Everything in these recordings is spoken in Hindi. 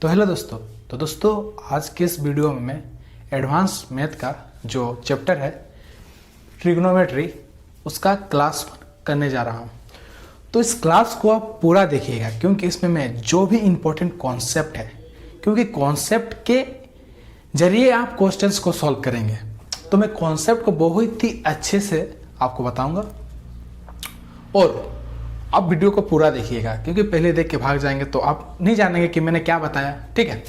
तो हेलो दोस्तों। आज के इस वीडियो में मैं एडवांस मैथ का जो चैप्टर है ट्रिग्नोमेट्री उसका क्लास करने जा रहा हूँ। तो इस क्लास को आप पूरा देखिएगा क्योंकि इसमें मैं जो भी इम्पोर्टेंट कॉन्सेप्ट है, क्योंकि कॉन्सेप्ट के जरिए आप क्वेश्चंस को सॉल्व करेंगे, तो मैं कॉन्सेप्ट को बहुत ही अच्छे से आपको बताऊंगा और आप वीडियो को पूरा देखिएगा क्योंकि पहले देख के भाग जाएंगे तो आप नहीं जानेंगे कि मैंने क्या बताया। ठीक है,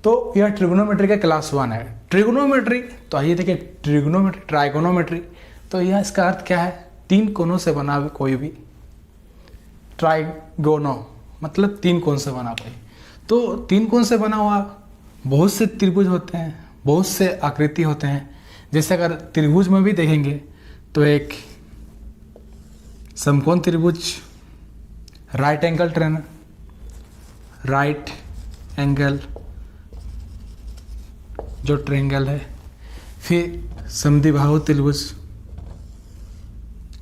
तो यह ट्रिग्नोमेट्री का क्लास 1 है। ट्रिग्नोमेट्री, तो आइए देखिए ट्रिग्नोमेट्री, ट्राइगोनोमेट्री, तो यह इसका अर्थ क्या है? 3 कोनों से बना कोई भी, ट्राइगोनो मतलब 3 कोण से बना कोई। तो 3 कोण से बना हुआ बहुत से त्रिभुज होते हैं, बहुत से आकृति होते हैं। जैसे अगर त्रिभुज में भी देखेंगे तो एक समकोण त्रिभुज, राइट एंगल जो ट्रायंगल है, फिर समद्विबाहु त्रिभुज।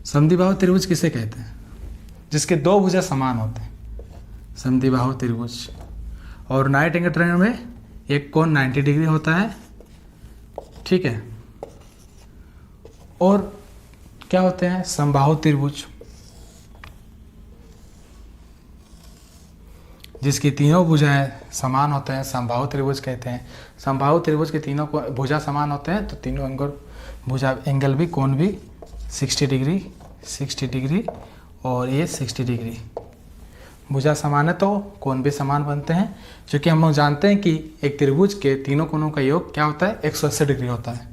समद्विबाहु त्रिभुज किसे कहते हैं? जिसके 2 भुजा समान होते हैं, समद्विबाहु त्रिभुज। और राइट एंगल ट्रायंगल में एक कोण 90 डिग्री होता है। ठीक है, और क्या होते हैं? समबाहु त्रिभुज, जिसकी तीनों भुजाएं समान होते हैं, समबाहु त्रिभुज कहते हैं। समबाहु त्रिभुज के तीनों भुजा समान होते हैं तो तीनों एंगल भी, कोण भी 60 डिग्री और ये 60 डिग्री। भुजा समान है तो कोण भी समान बनते हैं, क्योंकि हम लोग जानते हैं कि एक त्रिभुज के तीनों कोणों का योग क्या होता है? 180 डिग्री होता है।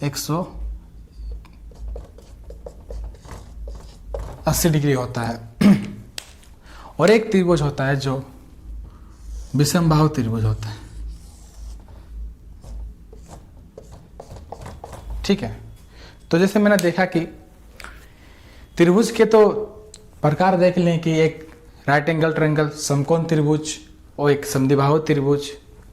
180 डिग्री होता है। और एक त्रिभुज होता है जो विषमबाहु त्रिभुज होता है। ठीक है, तो जैसे मैंने देखा कि त्रिभुज के तो प्रकार देख लें कि एक राइट एंगल ट्रायंगल, समकोण त्रिभुज, और एक समद्विबाहु त्रिभुज,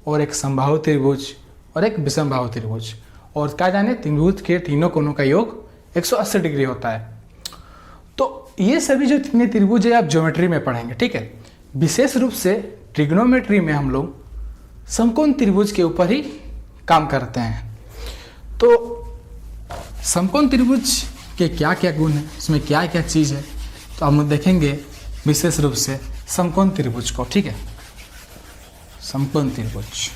और एक समबाहु त्रिभुज, और एक विषमबाहु त्रिभुज। और क्या जाने, त्रिभुज के तीनों कोणों का योग 180 डिग्री होता है। तो ये सभी जो 3 त्रिभुज है आप ज्योमेट्री में पढ़ेंगे। ठीक है, विशेष रूप से ट्रिग्नोमेट्री में हम लोग समकोण त्रिभुज के ऊपर ही काम करते हैं। तो समकोण त्रिभुज के क्या क्या गुण है, उसमें क्या क्या चीज़ है, तो हम लोग देखेंगे विशेष रूप से समकोण त्रिभुज को। ठीक है, समकोण त्रिभुज,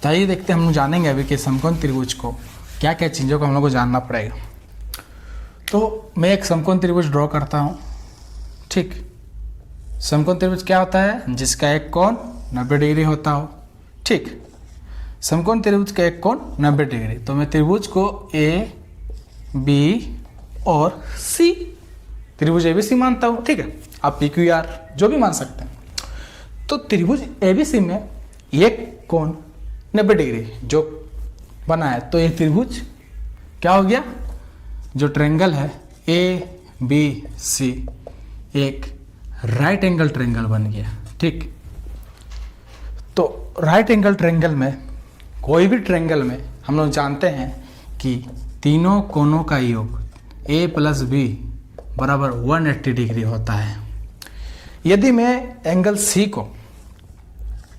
तो आइए देखते हैं, हम लोग जानेंगे अभी कि समकोण त्रिभुज को क्या क्या चीज़ों को हम लोग को जानना पड़ेगा। तो मैं एक समकोण त्रिभुज ड्रॉ करता हूँ। ठीक, समकोण त्रिभुज क्या होता है? जिसका एक कोण 90 डिग्री होता हो। ठीक, समकोण त्रिभुज का एक कोण 90 डिग्री, तो मैं त्रिभुज को ए बी और सी, त्रिभुज ABC मानता हूँ। ठीक है, आप PQR जो भी मान सकते हैं। तो त्रिभुज ABC में एक कोण 90 डिग्री जो बना है, तो ये त्रिभुज क्या हो गया? जो ट्रायंगल है ABC एक राइट एंगल ट्रायंगल बन गया। ठीक, तो राइट एंगल ट्रायंगल में, कोई भी ट्रायंगल में हम लोग जानते हैं कि तीनों कोणों का योग A + B बराबर 180 डिग्री होता है। यदि मैं एंगल C को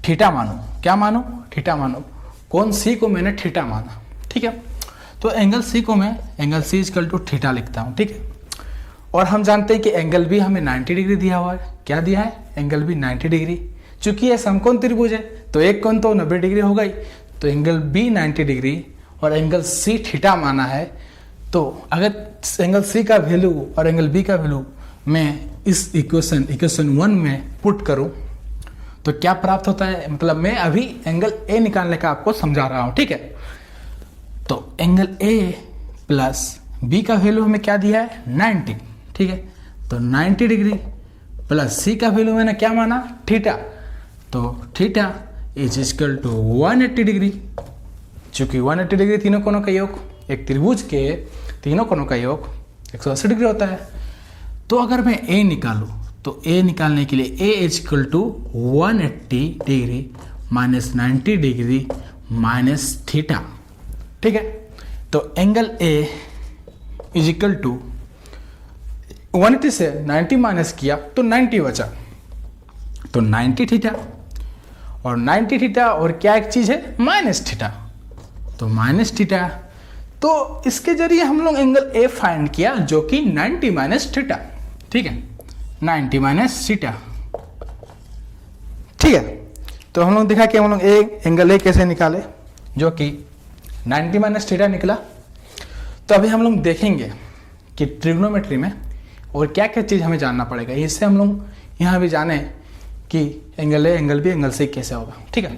थीटा मानूं, क्या मानूं? थीटा मानूं। कोण C को मैंने थीटा माना। ठीक है, तो एंगल C को मैं एंगल C = थीटा लिखता हूँ। ठीक है, और हम जानते हैं कि एंगल B हमें 90 डिग्री दिया हुआ है। क्या दिया है? Angle B 90 degree. चूंकि यह समकोण त्रिभुज है तो एक कोण तो 90 डिग्री हो गई, तो एंगल B 90 डिग्री और एंगल C थीटा माना है। तो अगर एंगल C का वैल्यू और एंगल B का वैल्यू मैं इस इक्वेशन 1 में पुट करूं तो क्या प्राप्त होता है? मतलब मैं अभी एंगल A निकालने का आपको समझा रहा हूं। ठीक है, तो एंगल A + B का वैल्यू हमें क्या दिया है? 90। ठीक है, तो 90 डिग्री प्लस C का वैल्यू मैंने क्या माना? थीटा, तो थीटा = 180 डिग्री। चूंकि 180 डिग्री तीनों कोणों का योग, एक त्रिभुज के तीनों कोणों का योग 180 डिग्री होता है। तो अगर मैं A निकालूं तो A निकालने के लिए A = 180 डिग्री - 90 डिग्री - थीटा। ठीक है, तो एंगल A = 180 से 90 माइनस किया तो 90 बचा, तो 90 थीटा। और 90 थीटा और क्या एक चीज़ है माइनस थीटा, तो माइनस थीटा। तो इसके जरिए हम लोग एंगल ए फाइंड किया जो कि 90 माइनस थीटा, ठीक है, 90 माइनस थीटा, ठीक है। तो हम लोग देखा कि हम लोग एंगल ए कैसे निकाले जो कि 90 माइनस थीटा निकला। तो अभी हम लोग देखेंगे कि ट्रिग्नोमेट्री में और क्या क्या चीज़ हमें जानना पड़ेगा, इससे हम लोग यहाँ भी जाने कि angle A angle B angle C कैसे होगा, ठीक है।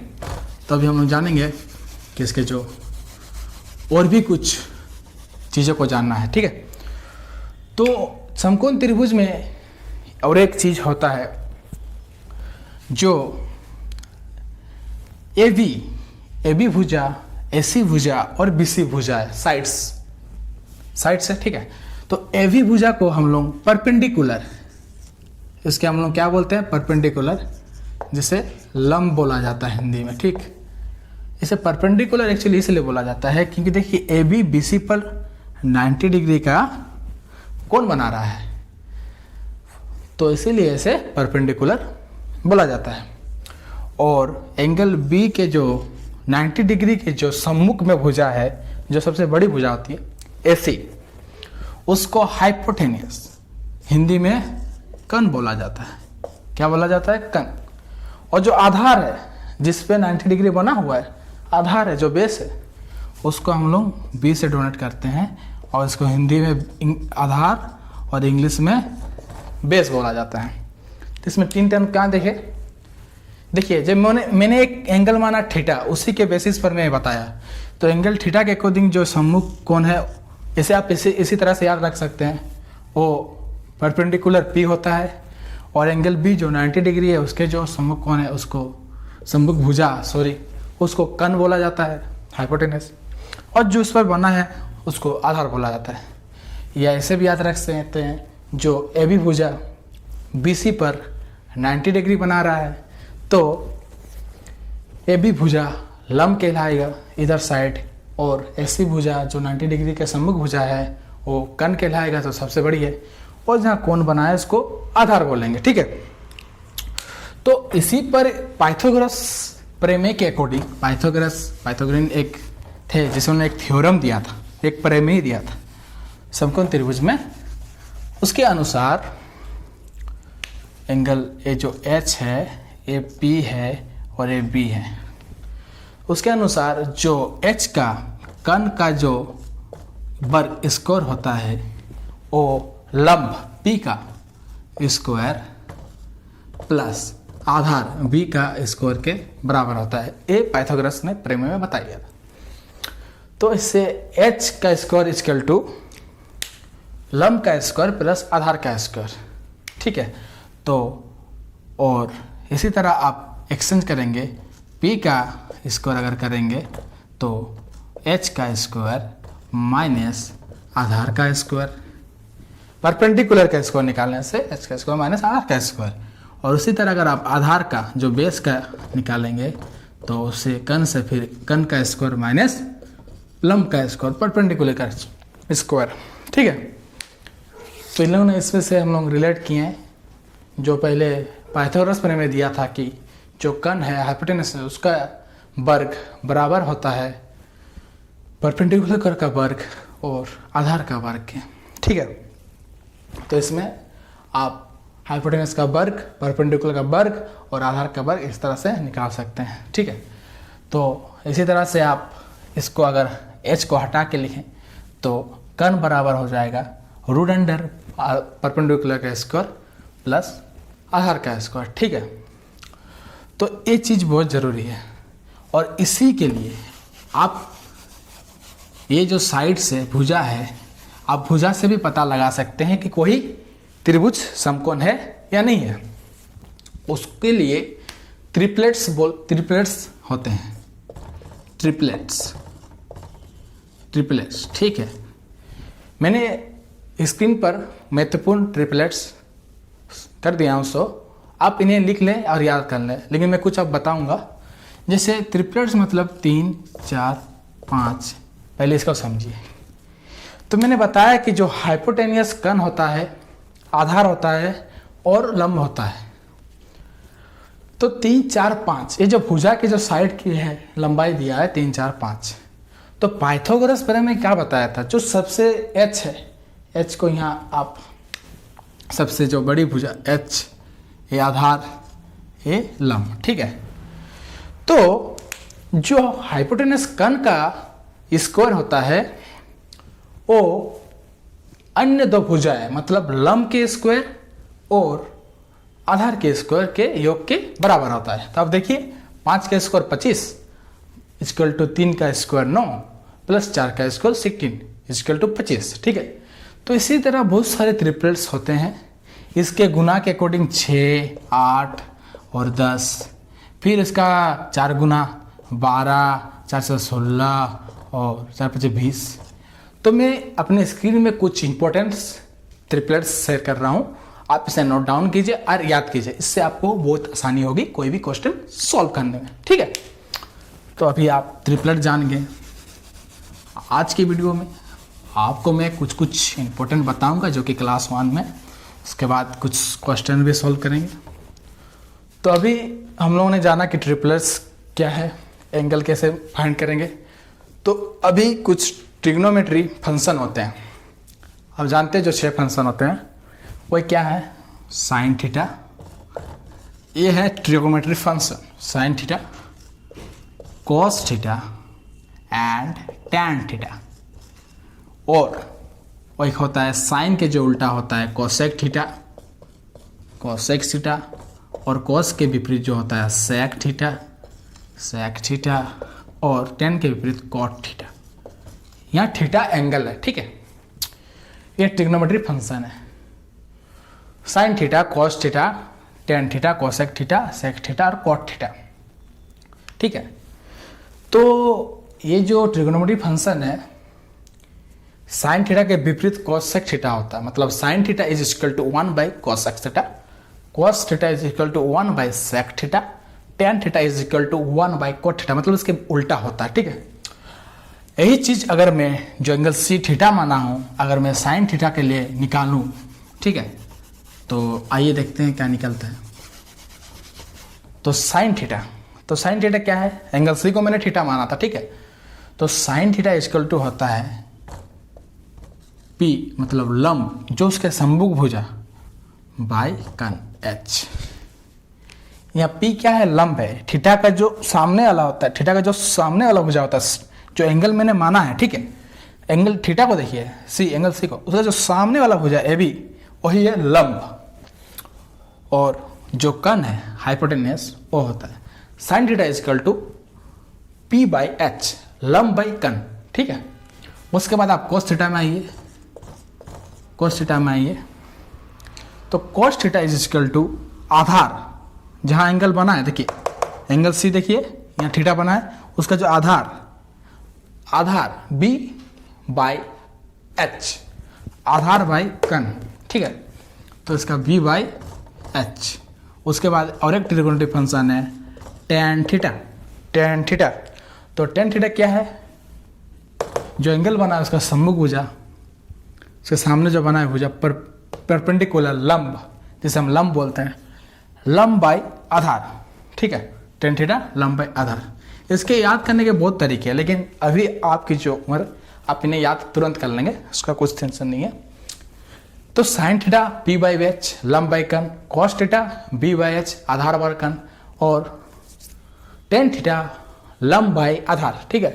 तो अभी हम लोग जानेंगे कि इसके जो और भी कुछ चीज़ों को जानना है, ठीक है। तो समकोण त्रिभुज में और एक चीज़ होता है जो ए बी भुजा, AC भुजा और BC भुजा है, साइड्स है, ठीक है। तो AB भुजा को हम लोग परपेंडिकुलर, इसके हम लोग क्या बोलते हैं परपेंडिकुलर, जिसे लंब बोला जाता है हिंदी में, ठीक। इसे परपेंडिकुलर एक्चुअली इसलिए बोला जाता है क्योंकि देखिए AB BC पर 90 डिग्री का कोण बना रहा है, तो इसीलिए इसे परपेंडिकुलर बोला जाता है। और एंगल B के जो 90 डिग्री के जो सम्मुख में भुजा है, जो सबसे बड़ी भुजा होती है AC, उसको हाइपोटेनियस, हिंदी में कण बोला जाता है। क्या बोला जाता है? कण। और जो आधार है जिस पे 90 डिग्री बना हुआ है, आधार है जो बेस है, उसको हम लोग B से डोनेट करते हैं और इसको हिंदी में आधार और इंग्लिश में बेस बोला जाता है। तो इसमें 3 टर्म क्या देखे, देखिए जब मैंने एक एंगल माना थीटा, उसी के बेसिस पर मैं बताया। तो एंगल थीटा के अकॉर्डिंग जो सम्मुख कोण है, इसे आप इसी तरह से याद रख सकते हैं, वो परपेंडिकुलर P होता है। और एंगल B जो 90 डिग्री है, उसके जो सम्मुख कोण है, उसको सम्मुख भुजा उसको कण बोला जाता है, हाइपोटेनस। और जो इस पर बना है उसको आधार बोला जाता है। या ऐसे भी याद रख सकते हैं, जो AB भुजा BC पर 90 डिग्री बना रहा है, तो AB भुजा लंब कहलाएगा इधर साइड, और AC भुजा जो 90 डिग्री के सम्मुख भुजा है वो कण कहलाएगा, तो सबसे बड़ी है। और जहाँ कोण बना है उसको आधार बोलेंगे, ठीक है। तो इसी पर पाइथागोरस प्रमेय के अकॉर्डिंग, पाइथागोरन एक थे जिसने एक थ्योरम दिया था, एक प्रमेय दिया था समकोण त्रिभुज में। उसके अनुसार एंगल ए जो H है, ए P है और ए B है, उसके अनुसार जो H का कण का जो वर्ग स्क्वायर होता है वो लंब P का स्क्वायर प्लस आधार B का स्क्वायर के बराबर होता है। ये पाइथागोरस ने प्रमेय में बताया था। तो इससे H का स्क्वायर इक्वल टू लंब का स्क्वायर प्लस आधार का स्क्वायर, ठीक है। तो और इसी तरह आप एक्सचेंज करेंगे, P का स्क्वायर अगर करेंगे तो H का स्क्वायर माइनस आधार का स्क्वायर, परपेंडिकुलर का स्क्वायर निकालने से H का स्क्वायर माइनस आधार का स्क्वायर। और उसी तरह अगर आप आधार का जो बेस का निकालेंगे तो उससे कण से फिर कण का स्क्वायर माइनस लंब का स्क्वायर, परपेंडिकुलर का स्क्वायर, ठीक है। तो इन लोगों ने इसमें से हम लोग रिलेट किए हैं, जो पहले पाइथागोरस प्रमेय दिया था कि जो कण है हाइपोटेनस है उसका वर्ग बराबर होता है परपेंडिकुलर का वर्ग और आधार का वर्ग के, ठीक है। तो इसमें आप हाइपोटेनस का वर्ग, परपेंडिकुलर का वर्ग और आधार का वर्ग इस तरह से निकाल सकते हैं, ठीक है। तो इसी तरह से आप इसको अगर H को हटा के लिखें तो कण बराबर हो जाएगा रूट अंडर परपेंडिकुलर का स्क्वायर प्लस आधार का स्क्वायर, ठीक है। तो ये चीज़ बहुत ज़रूरी है। और इसी के लिए आप ये जो साइड से भुजा है, आप भुजा से भी पता लगा सकते हैं कि कोई त्रिभुज समकोण है या नहीं है। उसके लिए ट्रिपलेट्स होते हैं, ट्रिपलेट्स, ठीक है। मैंने स्क्रीन पर महत्वपूर्ण ट्रिपलेट्स कर दिया हूँ, आप इन्हें लिख लें और याद कर लें, लेकिन मैं कुछ अब बताऊंगा। जैसे ट्रिपलेट्स मतलब 3, 4, 5, पहले इसको समझिए। तो मैंने बताया कि जो हाइपोटेनियस कण होता है, आधार होता है और लंब होता है। तो 3, 4, 5 ये जो भुजा की जो साइड की है लंबाई दिया है 3, 4, 5। तो पाइथागोरस प्रमेय में क्या बताया था, जो सबसे h है, h को यहाँ आप सबसे जो बड़ी भुजा h, ये आधार, ये लंब, ठीक है। तो जो हाइपोटेनस कण का स्क्वायर होता है वो अन्य दो भुजाएं मतलब लंब के स्क्वायर और आधार के स्क्वायर के योग के बराबर होता है। तो अब देखिए 5 का स्क्वायर 25 इक्वल टू 3 का स्क्वायर 9 प्लस 4 का स्क्वायर 16 इक्वल टू 25, ठीक है। तो इसी तरह बहुत सारे ट्रिपलेट्स होते हैं, इसके गुना के अकॉर्डिंग 6, 8 और 10, फिर इसका 4 गुना 12, 4 से 16 और 4 5 20। तो मैं अपने स्क्रीन में कुछ इंपॉर्टेंट ट्रिपलेट्स शेयर कर रहा हूँ, आप इसे नोट डाउन कीजिए और याद कीजिए, इससे आपको बहुत आसानी होगी कोई भी क्वेश्चन सॉल्व करने में, ठीक है। तो अभी आप ट्रिपलेट जान गए। आज की वीडियो में आपको मैं कुछ इंपॉर्टेंट बताऊंगा जो कि क्लास 1 में, उसके बाद कुछ क्वेश्चन भी सॉल्व करेंगे। तो अभी हम लोगों ने जाना कि ट्रिपलेट्स क्या है, एंगल कैसे फाइंड करेंगे। तो अभी कुछ ट्रिग्नोमेट्री फंक्शन होते हैं, अब जानते हैं जो 6 फंक्शन होते हैं वो क्या है, साइन थीटा, ये है trigonometry function, sign theta, cos theta and tan theta. और एक होता है साइन के जो उल्टा होता है कोसेक थीटा, कोसेक थीटा, और कॉस के विपरीत जो होता है सेक थीटा, सेक थीटा, और टेन के विपरीत कॉट थीटा। यहाँ थीटा एंगल है, ठीक है। ये ट्रिग्नोमेट्री फंक्शन है, sine theta, cos theta, tan theta, cosec theta, sec theta और कॉट थीटा, ठीक है। तो ये जो ट्रिग्नोमेट्री फंक्शन है, साइन थीटा के विपरीत कोसेक थीटा होता है, मतलब sine theta is equal to 1 by cosec theta, cos theta is equal to 1 by sec theta, tan theta is equal to 1 by cot theta, मतलब इसके उल्टा होता है, ठीक है। यही चीज अगर मैं जो एंगल सी थीटा माना हूं, अगर मैं साइन थीटा के लिए निकालूं, ठीक है, तो आइए देखते हैं क्या निकलता है। तो साइन थीटा, तो साइन थीटा क्या है, एंगल सी को मैंने थीटा माना था, ठीक है। तो साइन थीटा इक्वल टू होता है पी मतलब लंब जो उसके सम्मुख भुजा बाय कन एच। यहाँ पी क्या है, लंब है, थीटा का जो सामने वाला होता है, थीटा का जो सामने वाला भुजा होता है, जो एंगल मैंने माना है, ठीक है। एंगल थीटा को देखिए, सी एंगल सी को, उसका जो सामने वाला भुजा ए बी वही है लंब, और जो कण है हाइपोटेनस वो होता है sine theta equal to P by H, लंब बाई कण, ठीक है। उसके बाद आप कोस थीटा में आइए, कोस थीटा में आइए, तो cos theta is equal to आधार, जहां एंगल बना है, देखिए एंगल सी, देखिए यहाँ थीटा बना है, उसका जो आधार, आधार बी बाई एच, आधार बाई कण, ठीक है। तो इसका बी बाई एच। उसके बाद और एक ट्रिग्नोमेट्री फंक्शन है टेन थीटा, टेन थीटा। तो टेन थीटा क्या है, जो एंगल बना है उसका सम्मुख भुजा, उसके सामने जो बना है भुजा परपेंडिकुलर लंब, जिसे हम लंब बोलते हैं, लंब बाई आधार, ठीक है। टेन थीटा लंब बाई आधार। इसके याद करने के बहुत तरीके हैं, लेकिन अभी आपकी जो उम्र, आप इन्हें याद तुरंत कर लेंगे, उसका कुछ टेंशन नहीं है। तो sine theta P by H, लंब बाई कण, cos theta B by H, आधार बाई कण, और टेन थीटा लंब बाई आधार, ठीक है।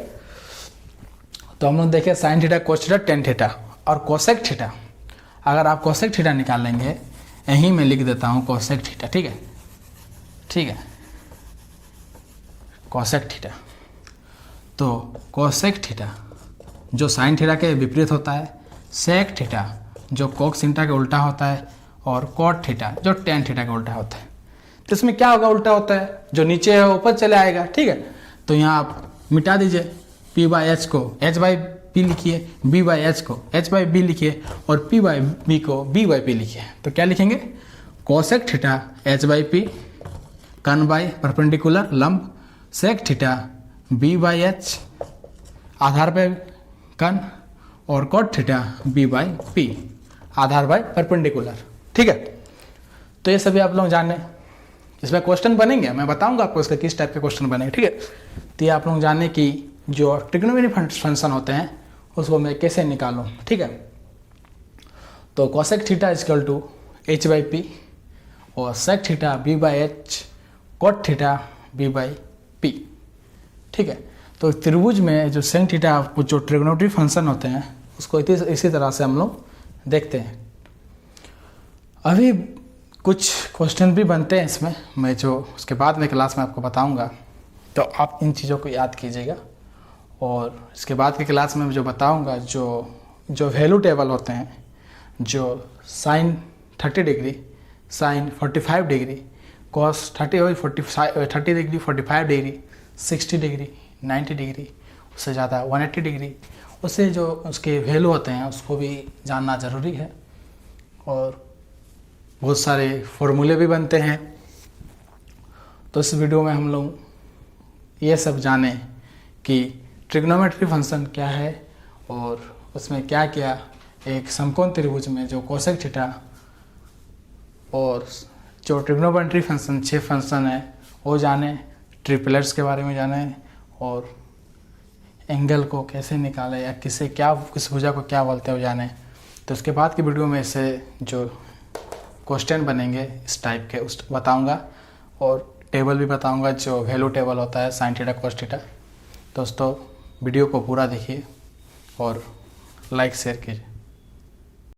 तो हम लोग देखें sine theta, cos theta, tan theta और कोसेक थीटा। अगर आप कोसेक थीटा निकालेंगे, यहीं मैं लिख देता हूं कोसेक थीटा, ठीक है, ठीक है, कोसेक थीटा। तो कोसेक थीटा जो साइन थीटा के विपरीत होता है, सेक थीटा जो कोस थीटा के उल्टा होता है, और कॉट थीटा जो टेन थीटा के उल्टा होता है। तो इसमें क्या होगा, उल्टा होता है, जो नीचे है ऊपर चले आएगा, ठीक है। तो यहाँ आप मिटा दीजिए, पी बाई एच को एच बाई पी लिखिए, बी बाई एच को एच बाई बी लिखिए, और पी बाई बी को बी बाई पी लिखिए। तो क्या लिखेंगे, cosec theta H by P, कन बाई परपेंडिकुलर लंब, sec theta B by H, आधार बाई कन, और cot theta B by P, आधार बाई परपेंडिकुलर, ठीक है। तो ये सभी आप लोग जाने। इसमें क्वेश्चन बनेंगे, मैं बताऊंगा आपको इसका किस टाइप के क्वेश्चन बनेंगे, ठीक है। तो ये आप लोग जाने कि जो ट्रिग्नोमेट्रिक फंक्शन होते हैं उसको मैं कैसे निकालूं, ठीक है। तो cosec theta is equal to H by P और sec theta B by H, cot theta B by P, ठीक है। तो त्रिभुज में जो सेक थीटा जो ट्रिग्नोमेट्रिक फंक्शन होते हैं उसको इसी तरह से हम लोग देखते हैं। अभी कुछ क्वेश्चन भी बनते हैं इसमें, मैं जो उसके बाद में क्लास में आपको बताऊंगा, तो आप इन चीज़ों को याद कीजिएगा। और इसके बाद की क्लास में जो बताऊंगा, जो वैल्यू टेबल होते हैं, जो sine 30 degree, sine 45 degree, cos 30 degree, 45 degree, 60 degree, 90 degree, उससे ज़्यादा 180 डिग्री, उससे जो उसके वैल्यू होते हैं उसको भी जानना ज़रूरी है। और बहुत सारे फॉर्मूले भी बनते हैं। तो इस वीडियो में हम लोग ये सब जाने कि ट्रिग्नोमेट्रिक फंक्शन क्या है और उसमें क्या क्या एक समकोण त्रिभुज में जो कोसेक थीटा और जो ट्रिग्नोमेट्रिक फंक्शन 6 फंक्शन है वो जाने, ट्रिपलेट्स के बारे में जाने और एंगल को कैसे निकाले या किस भुजा को क्या बोलते हैं वो जाने। तो उसके बाद की वीडियो में इससे जो क्वेश्चन बनेंगे इस टाइप के उस बताऊंगा और टेबल भी बताऊंगा, जो वैल्यू टेबल होता है साइन थीटा कॉस थीटा। दोस्तों वीडियो को पूरा देखिए और लाइक शेयर कीजिए।